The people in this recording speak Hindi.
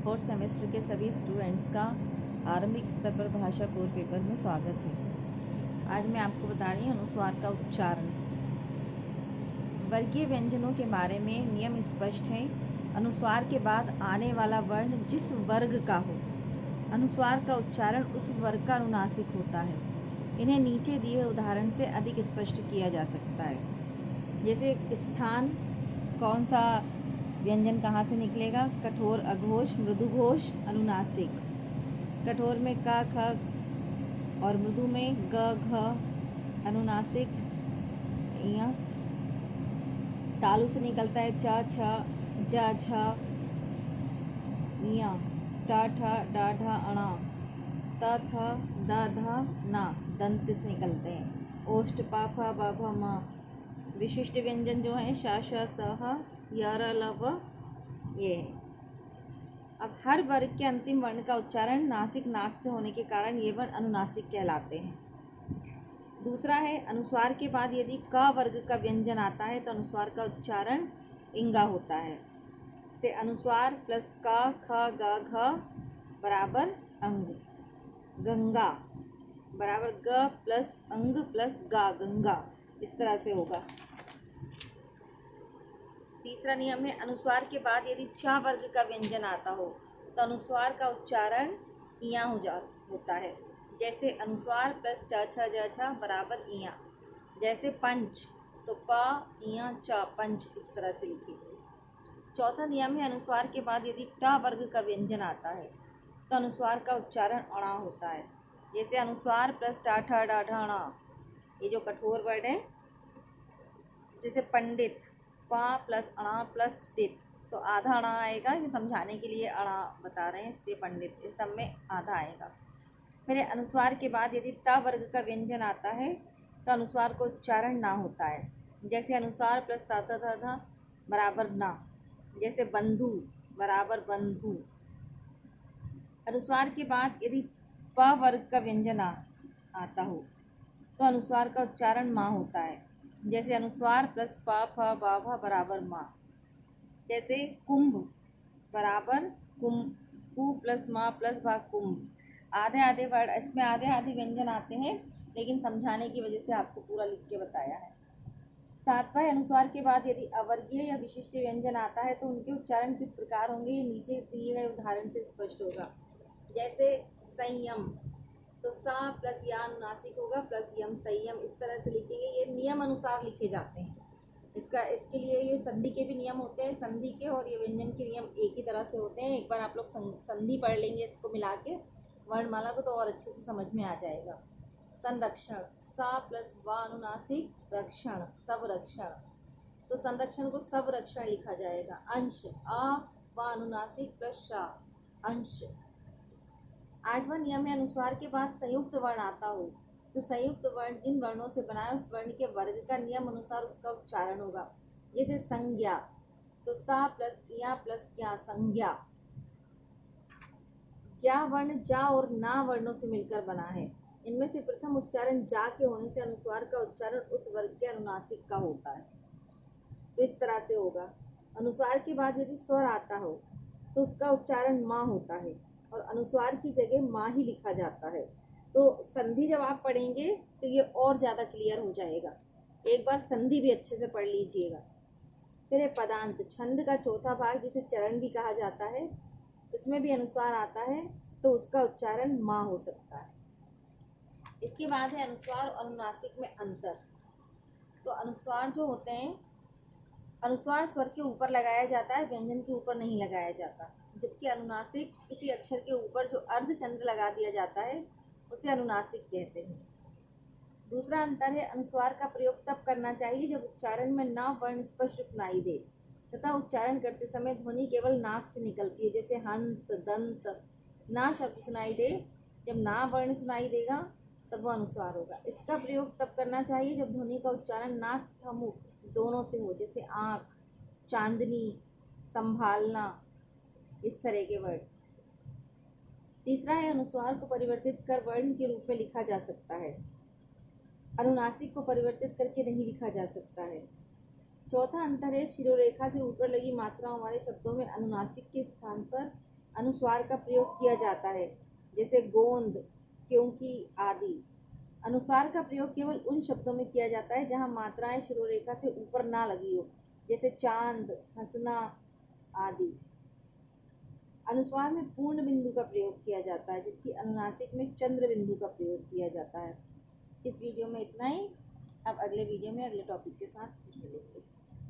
फोर्थ सेमेस्टर के सभी स्टूडेंट्स का आरंभिक स्तर पर भाषा कोर पेपर में स्वागत है। आज मैं आपको बता रही हूँ अनुस्वार का उच्चारण। वर्गीय व्यंजनों के बारे में नियम स्पष्ट है। अनुस्वार के बाद आने वाला वर्ण जिस वर्ग का हो, अनुस्वार का उच्चारण उस वर्ग का अनुनासिक होता है। इन्हें नीचे दिए उदाहरण से अधिक स्पष्ट किया जा सकता है। जैसे स्थान, कौन सा व्यंजन कहाँ से निकलेगा? कठोर अघोष, मृदु घोष, अनुनासिक। कठोर में क ख और मृदु में ग घ, अनुनासिक। यहाँ तालु से निकलता है च छ ज झ, यहाँ ट ठ ड ढ अण, त थ द ध न, दंत से निकलते हैं। ओष्ठ प फ ब भ म। विशिष्ट व्यंजन जो है श श स ह य र ल व, ये है। अब हर वर्ग के अंतिम वर्ण का उच्चारण नासिक नाक से होने के कारण ये वर्ण अनुनासिक कहलाते हैं। दूसरा है अनुस्वार के बाद यदि क वर्ग का व्यंजन आता है तो अनुस्वार का उच्चारण इंगा होता है। से अनुस्वार प्लस क ख ग घ बराबर अंग। गंगा बराबर ग प्लस अंग प्लस गा, गंगा, इस तरह से होगा। तीसरा नियम है अनुस्वार के बाद यदि च वर्ग का व्यंजन आता हो तो अनुस्वार का उच्चारण इया होता है। जैसे अनुस्वार प्लस च छ ज छ बराबर इया। जैसे पंच तो प इया च, पंच, इस तरह से लिखेंगे। चौथा नियम है अनुस्वार के बाद यदि ट वर्ग का व्यंजन आता है तो अनुस्वार का उच्चारण अणा होता है। जैसे अनुस्वार प्लस टा ठ डा ढ ण, ये जो कठोर वर्ड है। जैसे पंडित, प प्लस अणा प्लस डित, तो आधा अणा आएगा। ये समझाने के लिए अणा बता रहे हैं, इसलिए पंडित, इन सब में आधा आएगा। फिर अनुस्वार के बाद यदि त वर्ग का व्यंजन आता है तो अनुस्वार को उच्चारण ना होता है। जैसे अनुस्वार प्लस ता थ थ थ बराबर ना। जैसे बंधु बराबर बंधु। अनुस्वार के बाद यदि प वर्ग का व्यंजन आता हो तो अनुस्वार का उच्चारण माँ होता है। जैसे अनुस्वार प्लस प फ ब भ बराबर माँ। जैसे कुंभ बराबर कुंभ, कु प्लस माँ प्लस भा, कुंभ। आधे आधे वर्ड, इसमें आधे आधे व्यंजन आते हैं, लेकिन समझाने की वजह से आपको पूरा लिख के बताया है। सातवां, अनुस्वार के बाद यदि अवर्गीय या विशिष्ट व्यंजन आता है तो उनके उच्चारण किस प्रकार होंगे, ये नीचे दिए गए उदाहरण से स्पष्ट होगा। जैसे संयम, तो सा प्लस या अनुनासिक होगा प्लस यम, संयम, इस तरह से लिखेंगे। ये नियम अनुसार लिखे जाते हैं। इसके लिए ये संधि के भी नियम होते हैं। संधि के और ये व्यंजन के नियम एक ही तरह से होते हैं। एक बार आप लोग संधि पढ़ लेंगे इसको मिला के वर्णमाला को, तो और अच्छे से समझ में आ जाएगा। संरक्षण, सा प्लस वा अनुनासिक, रक्षण, सब रक्षण, तो संरक्षण को सब रक्षण लिखा जाएगा। अंश, आ वा अनुनासिक प्लस शा, अंश। आठवां नियम है अनुस्वार के बाद संयुक्त वर्ण आता हो तो संयुक्त वर्ण जिन वर्णों से बना है उस वर्ण के वर्ग का नियम अनुसार उसका उच्चारण होगा। जैसे संज्ञा, तो सा प्लस या प्लस क्या, संज्ञा। ज्ञा वर्ण जा और ना वर्णों से मिलकर बना है। इनमें से प्रथम उच्चारण जा के होने से अनुस्वार का उच्चारण उस वर्ग के अनुनासिक का होता है। तो इस तरह से होगा। अनुस्वार के बाद यदि स्वर आता हो तो उसका उच्चारण माँ होता है और अनुस्वार की जगह माँ ही लिखा जाता है। तो संधि जब आप पढ़ेंगे तो ये और ज़्यादा क्लियर हो जाएगा। एक बार संधि भी अच्छे से पढ़ लीजिएगा। फिर है पदांत, छंद का चौथा भाग जिसे चरण भी कहा जाता है, इसमें भी अनुस्वार आता है तो उसका उच्चारण माँ हो सकता है। इसके बाद है अनुस्वार और अनुनासिक में अंतर। तो अनुस्वार जो होते हैं, अनुस्वार स्वर के ऊपर लगाया जाता है, व्यंजन के ऊपर नहीं लगाया जाता। जबकि अनुनासिक किसी अक्षर के ऊपर जो अर्धचंद्र लगा दिया जाता है उसे अनुनासिक कहते हैं। दूसरा अंतर है अनुस्वार का प्रयोग तब करना चाहिए जब उच्चारण में ना वर्ण स्पष्ट सुनाई दे तथा उच्चारण करते समय ध्वनि केवल नाक से निकलती है। जैसे हंस, दंत, ना शब्द सुनाई दे, जब ना वर्ण सुनाई देगा तब वो अनुस्वार होगा। इसका प्रयोग तब करना चाहिए जब ध्वनि का उच्चारण नाक तथा मुख दोनों से हो। जैसे आँख, चांदनी, संभालना, इस तरह के वर्ड। तीसरा है अनुस्वार को परिवर्तित कर वर्ण के रूप में लिखा जा सकता है, अनुनासिक को परिवर्तित करके नहीं लिखा जा सकता है। चौथा अंतर है शिरोरेखा से ऊपर लगी मात्राओं वाले शब्दों में अनुनासिक के स्थान पर अनुस्वार का प्रयोग किया जाता है, जैसे गोंद, क्योंकि आदि। अनुस्वार का प्रयोग केवल उन शब्दों में किया जाता है जहाँ मात्राएं शिरोरेखा से ऊपर ना लगी हो, जैसे चांद, हंसना आदि। अनुस्वार में पूर्ण बिंदु का प्रयोग किया जाता है, जबकि अनुनासिक में चंद्र बिंदु का प्रयोग किया जाता है। इस वीडियो में इतना ही। अब अगले वीडियो में अगले टॉपिक के साथ मिलेंगे।